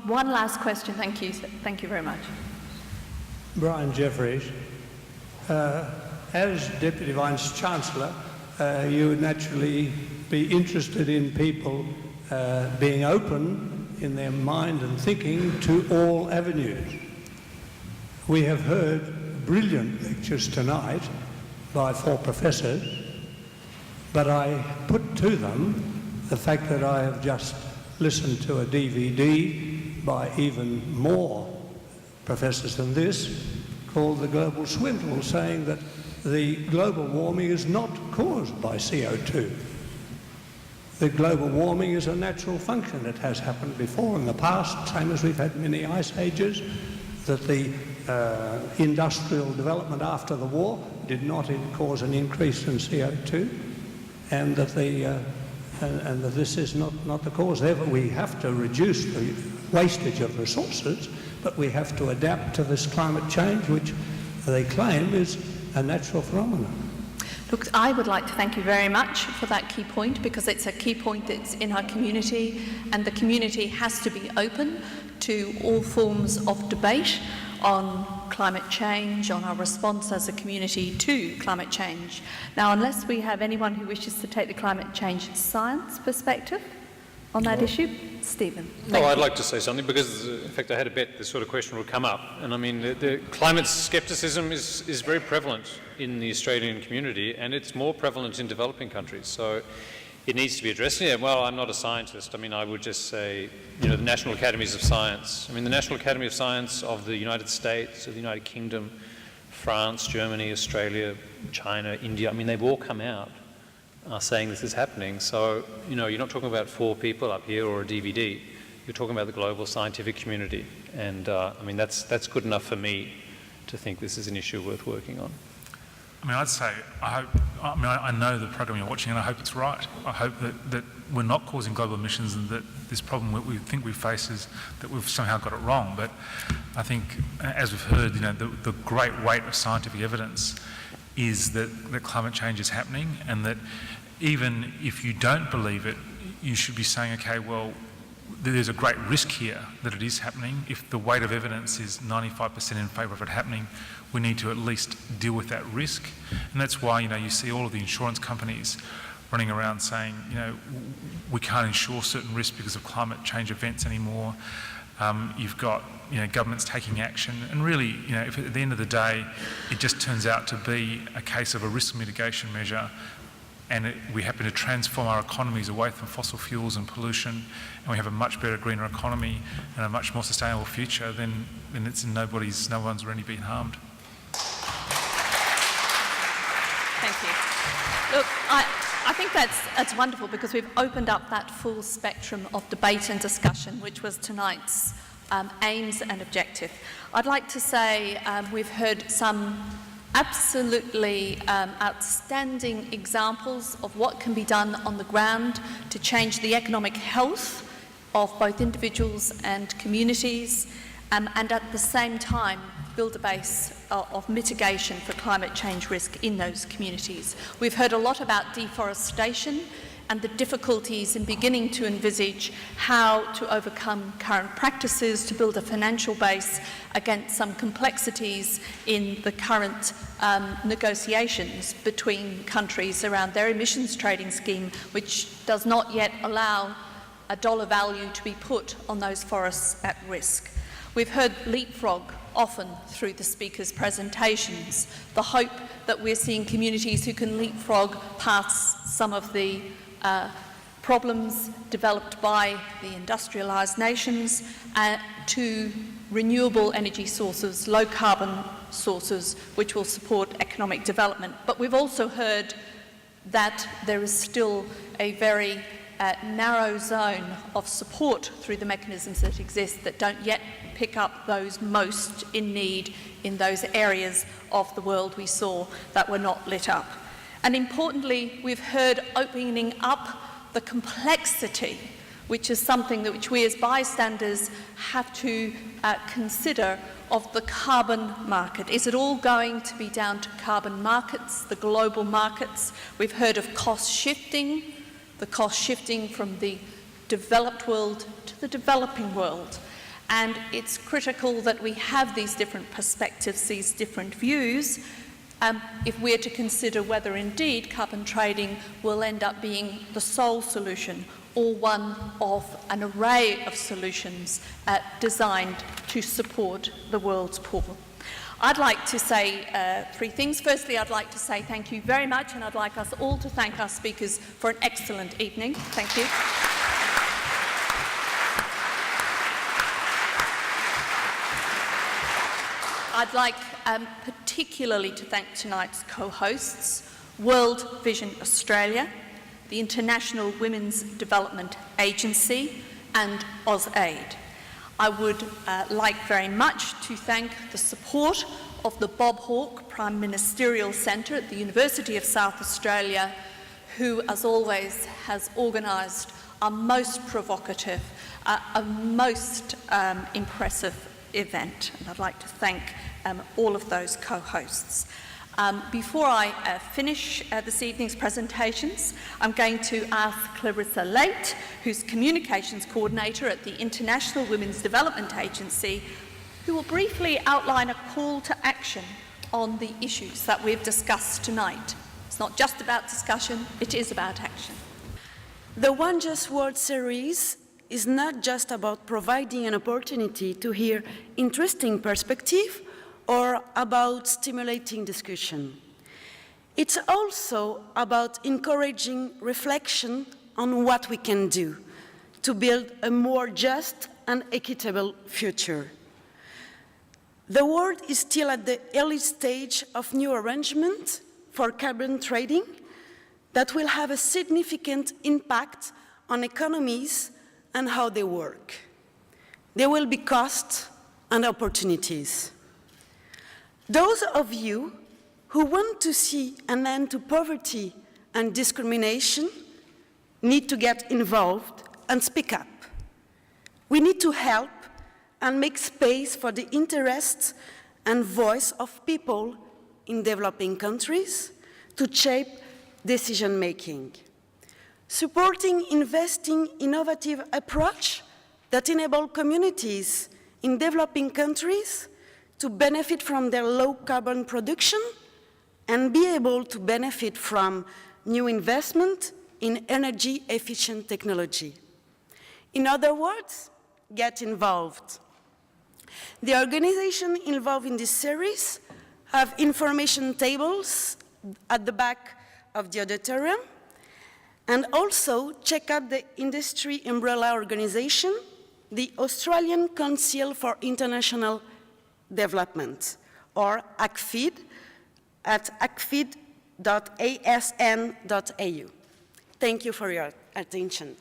one last question. Thank you. Thank you very much. Brian Jeffries. As Deputy Vice-Chancellor, you would naturally be interested in people being open in their mind and thinking to all avenues. We have heard brilliant lectures tonight by 4 professors, but I put to them the fact that I have just listened to a DVD by even more professors than this, called The Global Swindle, saying that the global warming is not caused by CO2. The global warming is a natural function. It has happened before in the past, same as we've had many ice ages, that the industrial development after the war did not cause an increase in CO2, and that this is not the cause. Therefore, we have to reduce the wastage of resources, but we have to adapt to this climate change, which they claim is a natural phenomenon. Look, I would like to thank you very much for that key point, because it's a key point that's in our community, and the community has to be open to all forms of debate on climate change, on our response as a community to climate change. Now, unless we have anyone who wishes to take the climate change science perspective on that issue, Stephen. I'd like to say something, because in fact I had a bet this sort of question would come up. And I mean, the climate scepticism is very prevalent in the Australian community, and it's more prevalent in developing countries. So it needs to be addressed. Yeah, well, I'm not a scientist. I mean, I would just say, the National Academies of Science. I mean, the National Academy of Science of the United States, of the United Kingdom, France, Germany, Australia, China, India, I mean, they've all come out saying this is happening. So, you're not talking about 4 people up here or a DVD. You're talking about the global scientific community. And, I mean, that's good enough for me to think this is an issue worth working on. I mean, I'd say, I know the program you're watching, and I hope it's right. I hope that we're not causing global emissions, and that this problem that we think we face is that we've somehow got it wrong. But I think, as we've heard, the great weight of scientific evidence is that climate change is happening, and that even if you don't believe it, you should be saying, okay, well, there's a great risk here that it is happening. If the weight of evidence is 95% in favour of it happening, we need to at least deal with that risk. And that's why, you see all of the insurance companies running around saying, we can't insure certain risks because of climate change events anymore. You've got, governments taking action. And really, if at the end of the day, it just turns out to be a case of a risk mitigation measure, and we happen to transform our economies away from fossil fuels and pollution, and we have a much better, greener economy and a much more sustainable future, then it's in no one's really been harmed. Thank you. Look, I think that's wonderful, because we've opened up that full spectrum of debate and discussion, which was tonight's aims and objective. I'd like to say we've heard some absolutely outstanding examples of what can be done on the ground to change the economic health of both individuals and communities, and at the same time build a base of mitigation for climate change risk in those communities. We've heard a lot about deforestation and the difficulties in beginning to envisage how to overcome current practices to build a financial base against some complexities in the current negotiations between countries around their emissions trading scheme, which does not yet allow a dollar value to be put on those forests at risk. We've heard leapfrog often through the speakers' presentations, the hope that we're seeing communities who can leapfrog past some of the problems developed by the industrialised nations to renewable energy sources, low carbon sources, which will support economic development. But we've also heard that there is still a very narrow zone of support through the mechanisms that exist that don't yet pick up those most in need in those areas of the world we saw that were not lit up. And importantly, we've heard opening up the complexity, which is something that which we as bystanders have to consider, of the carbon market. Is it all going to be down to carbon markets, the global markets? We've heard of cost shifting, the cost shifting from the developed world to the developing world. And it's critical that we have these different perspectives, these different views, if we're to consider whether indeed carbon trading will end up being the sole solution or one of an array of solutions designed to support the world's poor. I'd like to say three things. Firstly, I'd like to say thank you very much, and I'd like us all to thank our speakers for an excellent evening. Thank you. I'd like particularly to thank tonight's co-hosts, World Vision Australia, the International Women's Development Agency, and AusAid. I would like very much to thank the support of the Bob Hawke Prime Ministerial Centre at the University of South Australia, who, as always, has organised a most provocative, a most impressive event. And I'd like to thank all of those co-hosts. Before I finish this evening's presentations, I'm going to ask Clarissa Late, who's Communications Coordinator at the International Women's Development Agency, who will briefly outline a call to action on the issues that we've discussed tonight. It's not just about discussion, it is about action. The One Just Word series is not just about providing an opportunity to hear interesting perspective or about stimulating discussion. It's also about encouraging reflection on what we can do to build a more just and equitable future. The world is still at the early stage of new arrangements for carbon trading that will have a significant impact on economies and how they work. There will be costs and opportunities. Those of you who want to see an end to poverty and discrimination need to get involved and speak up. We need to help and make space for the interests and voice of people in developing countries to shape decision-making. Supporting investing innovative approach that enable communities in developing countries to benefit from their low carbon production and be able to benefit from new investment in energy efficient technology. In other words, get involved. The organizations involved in this series have information tables at the back of the auditorium, and also check out the industry umbrella organization, the Australian Council for International Development, or ACFID, at acfid.asn.au. Thank you for your attention.